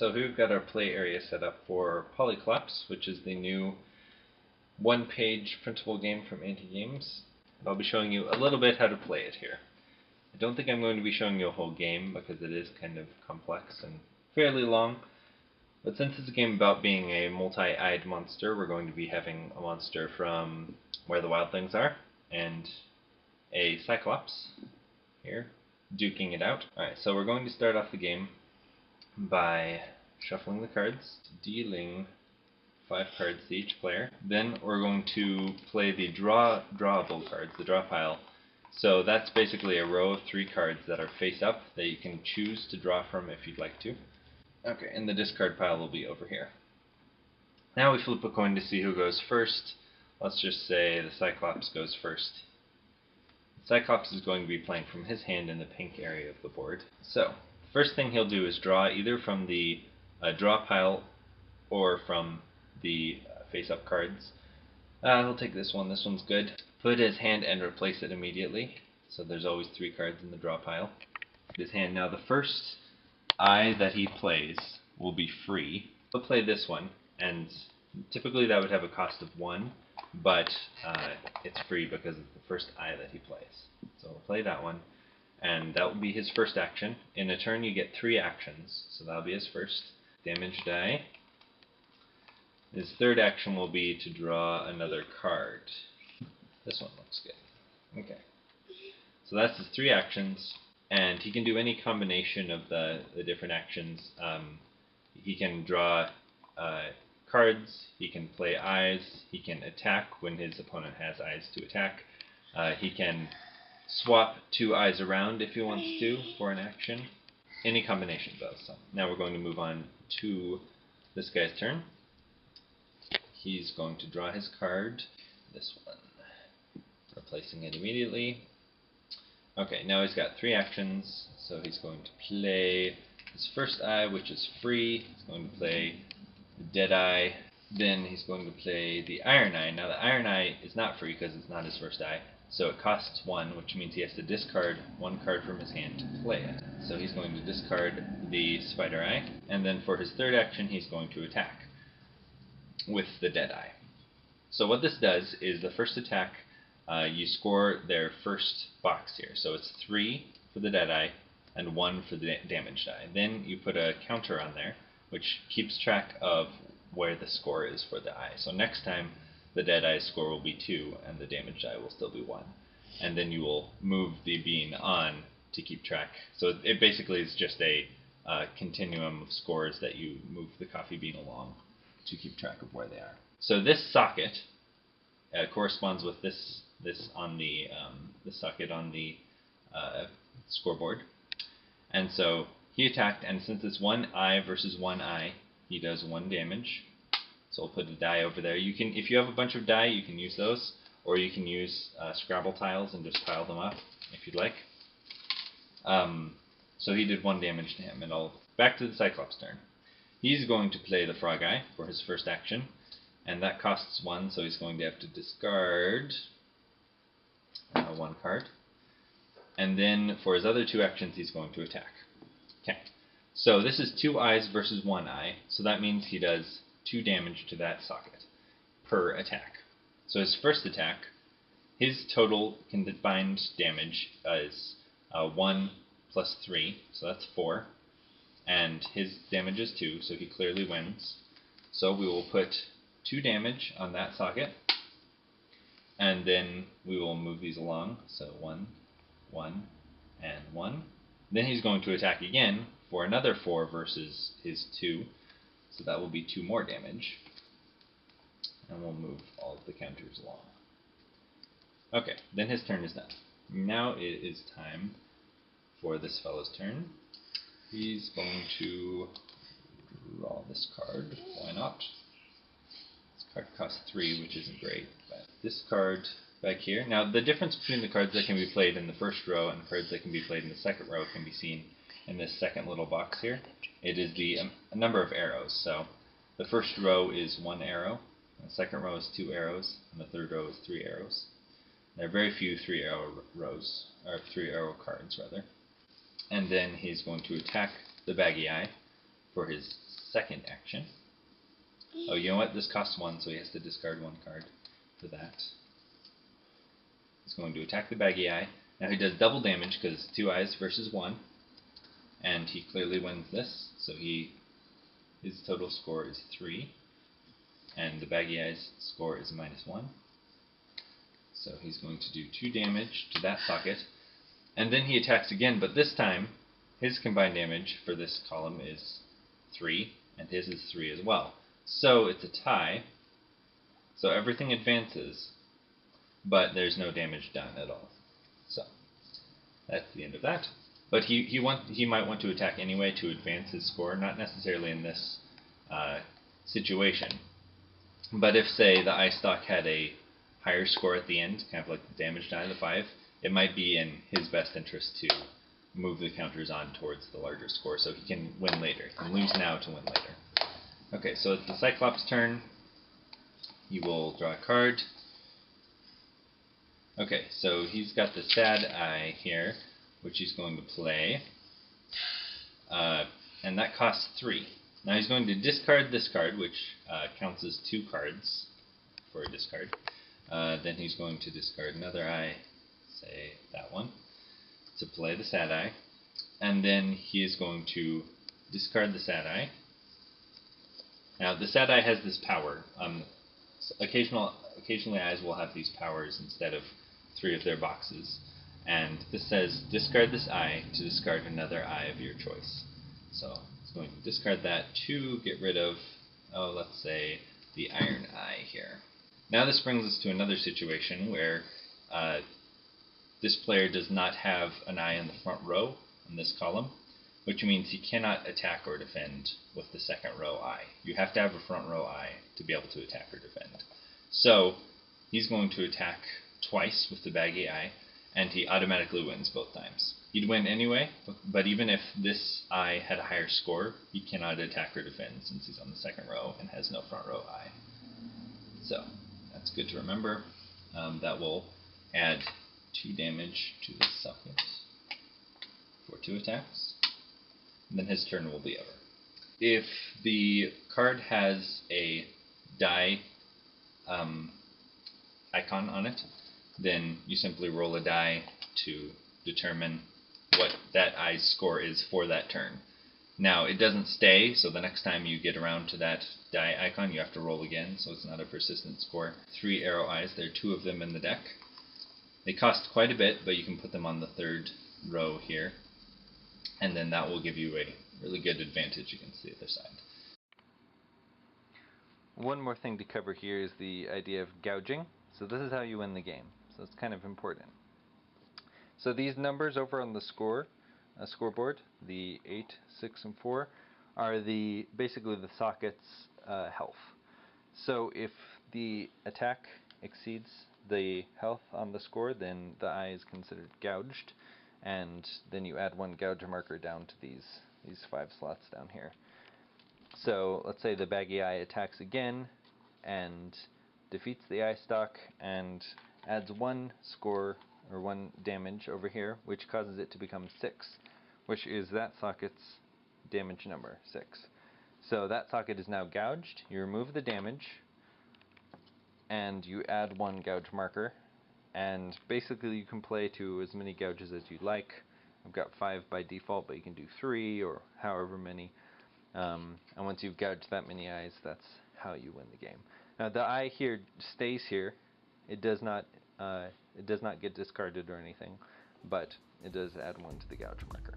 So here we've got our play area set up for POLYCLOPS, which is the new one-page printable game from AndHeGames. I'll be showing you a little bit how to play it here. I don't think I'm going to be showing you a whole game because it is kind of complex and fairly long. But since it's a game about being a multi-eyed monster, we're going to be having a monster from Where the Wild Things Are and a Cyclops here, duking it out. Alright, so we're going to start off the game by shuffling the cards, dealing 5 cards to each player. Then we're going to play the drawable cards, the draw pile. So that's basically a row of 3 cards that are face up that you can choose to draw from if you'd like to. Okay, and the discard pile will be over here. Now we flip a coin to see who goes first. Let's just say the Cyclops goes first. Cyclops is going to be playing from his hand in the pink area of the board. So, first thing he'll do is draw either from the draw pile or from the face-up cards. He'll take this one. This one's good. Put his hand and replace it immediately. So there's always 3 cards in the draw pile. His hand. Now the first eye that he plays will be free. He'll play this one, and typically that would have a cost of 1, but it's free because it's the first eye that he plays. So we'll play that one, and that will be his first action. In a turn you get 3 actions, so that'll be his first. Damage die. His third action will be to draw another card. This one looks good. Okay. So that's his 3 actions, and he can do any combination of the different actions. He can draw cards, he can play eyes, he can attack when his opponent has eyes to attack. He can swap 2 eyes around if he wants to for an action. Any combination of those. So now we're going to move on to this guy's turn. He's going to draw his card, this one, replacing it immediately. Okay, now he's got 3 actions, so he's going to play his first eye, which is free. He's going to play the dead eye. Then he's going to play the iron eye. Now the iron eye is not free because it's not his first eye, so it costs 1, which means he has to discard 1 card from his hand to play it. So he's going to discard the spider eye, and then for his third action he's going to attack with the dead eye. So what this does is the first attack, you score their first box here. So it's 3 for the dead eye and 1 for the damage die. Then you put a counter on there which keeps track of where the score is for the eye. So next time the dead eye score will be 2 and the damage die will still be 1. And then you will move the bean on to keep track. So it basically is just a continuum of scores that you move the coffee bean along to keep track of where they are. So this socket corresponds with this on the socket on the scoreboard. And so he attacked, and since it's 1 eye versus 1 eye, he does 1 damage. So we'll put a die over there. You can, if you have a bunch of die, you can use those, or you can use Scrabble tiles and just pile them up if you'd like. So he did 1 damage to him, and back to the Cyclops' turn. He's going to play the frog eye for his first action, and that costs 1, so he's going to have to discard 1 card. And then for his other 2 actions, he's going to attack. Okay, so this is 2 eyes versus 1 eye, so that means he does 2 damage to that socket per attack. So his first attack, his total combined damage is 1 plus 3, so that's 4. And his damage is 2, so he clearly wins. So we will put 2 damage on that socket, and then we will move these along. So 1, 1, and 1. Then he's going to attack again for another 4 versus his 2, so that will be 2 more damage. And we'll move all of the counters along. Okay, then his turn is done. Now it is time for this fellow's turn. He's going to draw this card. Why not? This card costs 3, which isn't great. But this card back here. Now, the difference between the cards that can be played in the first row and the cards that can be played in the second row can be seen in this second little box here. It is the number of arrows. So the first row is 1 arrow, the second row is 2 arrows, and the third row is 3 arrows. There are very few 3-arrow rows, or 3-arrow cards rather. And then he's going to attack the baggy eye for his second action. Oh, you know what? This costs 1, so he has to discard 1 card for that. He's going to attack the baggy eye. Now he does double damage because 2 eyes versus 1. And he clearly wins this, so his total score is 3. And the baggy eye's score is -1. So he's going to do 2 damage to that socket. And then he attacks again, but this time his combined damage for this column is 3, and his is 3 as well. So it's a tie. So everything advances, but there's no damage done at all. So that's the end of that. But he might want to attack anyway to advance his score, not necessarily in this situation. But if, say, the eye stock had a higher score at the end, kind of like the damage die, the 5, it might be in his best interest to move the counters on towards the larger score so he can win later. He can lose now to win later. Okay, so it's the Cyclops' turn. He will draw a card. Okay, so he's got the sad eye here, which he's going to play. And that costs 3. Now he's going to discard this card, which counts as 2 cards for a discard. Then he's going to discard another eye, say that one, to play the sad eye. And then he is going to discard the sad eye. Now the sad eye has this power. Occasionally eyes will have these powers instead of 3 of their boxes. And this says, discard this eye to discard another eye of your choice. So it's going to discard that to get rid of, let's say, the iron eye here. Now this brings us to another situation where this player does not have an eye in the front row in this column, which means he cannot attack or defend with the second row eye. You have to have a front row eye to be able to attack or defend. So he's going to attack twice with the baggy eye, and he automatically wins both times. He'd win anyway, but even if this eye had a higher score, he cannot attack or defend since he's on the second row and has no front row eye. So that's good to remember. That will add 2 damage to this socket for 2 attacks. And then his turn will be over. If the card has a die icon on it, then you simply roll a die to determine what that eye's score is for that turn. Now, it doesn't stay, so the next time you get around to that die icon, you have to roll again, so it's not a persistent score. 3 arrow eyes, there are 2 of them in the deck. They cost quite a bit, but you can put them on the 3rd row here, and then that will give you a really good advantage against the other side. One more thing to cover here is the idea of gouging. So this is how you win the game. So it's kind of important. So these numbers over on the scoreboard, the 8, 6, and 4, are basically the socket's health. So if the attack exceeds the health on the score, then the eye is considered gouged, and then you add 1 gouge marker down to these 5 slots down here. So let's say the baggy eye attacks again and defeats the eye stock and adds 1 score or 1 damage over here, which causes it to become 6, which is that socket's damage number, 6. So that socket is now gouged. You remove the damage and you add 1 gouge marker, and basically you can play to as many gouges as you like. I've got 5 by default, but you can do 3 or however many. And once you've gouged that many eyes, that's how you win the game. Now the eye here stays here. It does not get discarded or anything, but it does add 1 to the gouge marker.